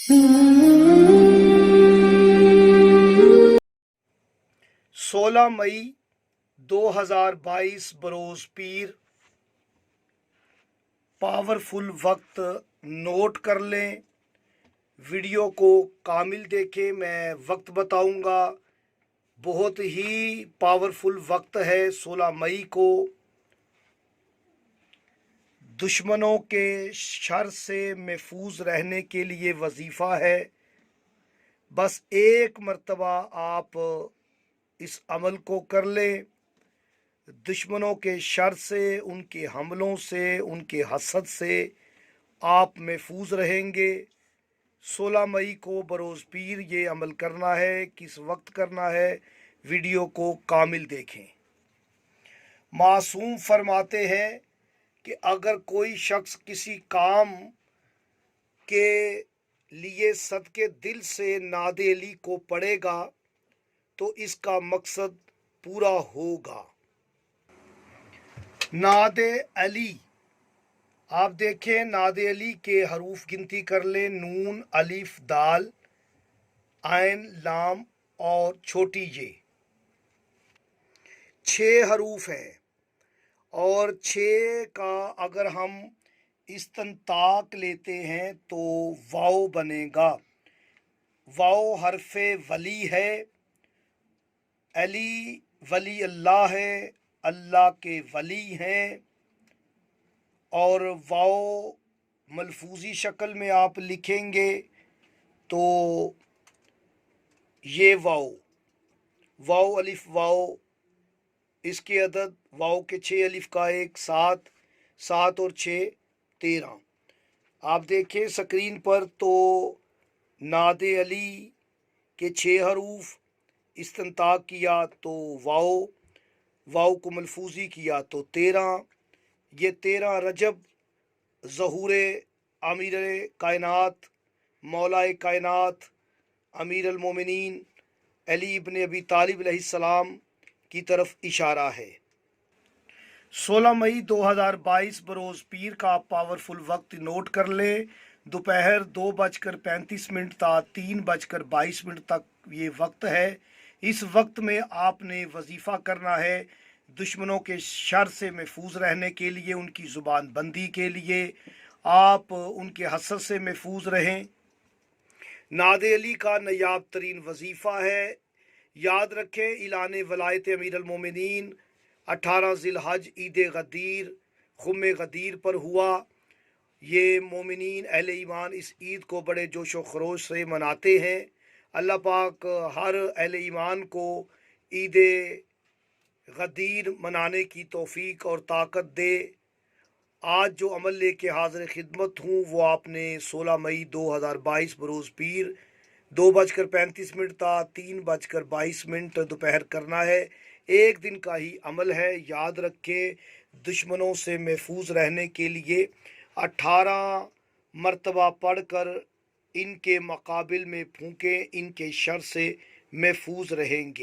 16 मई 2022 बरोज़ पीर। Powerful वक्त note कर लें, वीडियो को कामिल देखें। मैं वक्त बताऊंगा, बहुत ही पावरफुल वक्त है। 16 मई को दुश्मनों के शर से महफूज रहने के लिए वजीफ़ा है। बस एक मर्तबा आप इस अमल को कर लें, दुश्मनों के शर से, उनके हमलों से, उनके हसद से आप महफूज रहेंगे। 16 मई को बरोज़ पीर ये अमल करना है। किस वक्त करना है, वीडियो को कामिल देखें। मासूम फरमाते हैं कि अगर कोई शख्स किसी काम के लिए सदके दिल से नादे अली को पढ़ेगा तो इसका मकसद पूरा होगा। नादे अली, आप देखें, नादे अली के हरूफ गिनती कर लें। नून, अलिफ, दाल, आइन, लाम और छोटी ये 6 हरूफ हैं। और 6 का अगर हम इस्तंताक लेते हैं तो वाव बनेगा। वाव हरफे वली है। अली वली अल्लाह है, अल्लाह के वली हैं। और वाव मलफूजी शक्ल में आप लिखेंगे तो ये वाव अलिफ वाव, इसके अदद वाव के 6 अलिफ का 1, 7, 7 और 6 13। आप देखें स्क्रीन पर तो नादे अली के 6 हरूफ, इस्तंताक किया तो वाव को मलफूजी किया तो 13। ये 13 रजब ज़हूर आमिर कायनात, मौलाए कायनात, अमीर अल मोमिनीन अली इब्न अबी तालिब अलैहिस्सलाम की तरफ इशारा है। 16 मई 2022 बरोज़ पीर का पावरफुल वक्त नोट कर ले। दोपहर 2:35 था 3:22 तक ये वक्त है। इस वक्त में आपने वजीफ़ा करना है, दुश्मनों के शर से महफूज रहने के लिए, उनकी ज़ुबान बंदी के लिए, आप उनके हसद से महफूज रहें। नादे अली का नायाब तरीन वजीफ़ा है। याद रखें, इलान वलायत अमीर अल मोमिनीन 18 ज़िलहज ईद गदीर खुम गदीर पर हुआ। ये मोमिनीन अहले ईमान इस ईद को बड़े जोश व खरोश से मनाते हैं। अल्लाह पाक हर अहले ईमान को ईद गदीर मनाने की तौफीक और ताकत दे। आज जो अमल लेके हाज़िर खिदमत हूँ वो आपने 16 मई 2022 बरोज़ पीर 2:35 था 3:22 दोपहर करना है। एक दिन का ही अमल है। याद रखें, दुश्मनों से महफूज रहने के लिए 18 मरतबा पढ़कर इनके मकाबिल में फूंकें, इनके शर से महफूज रहेंगे।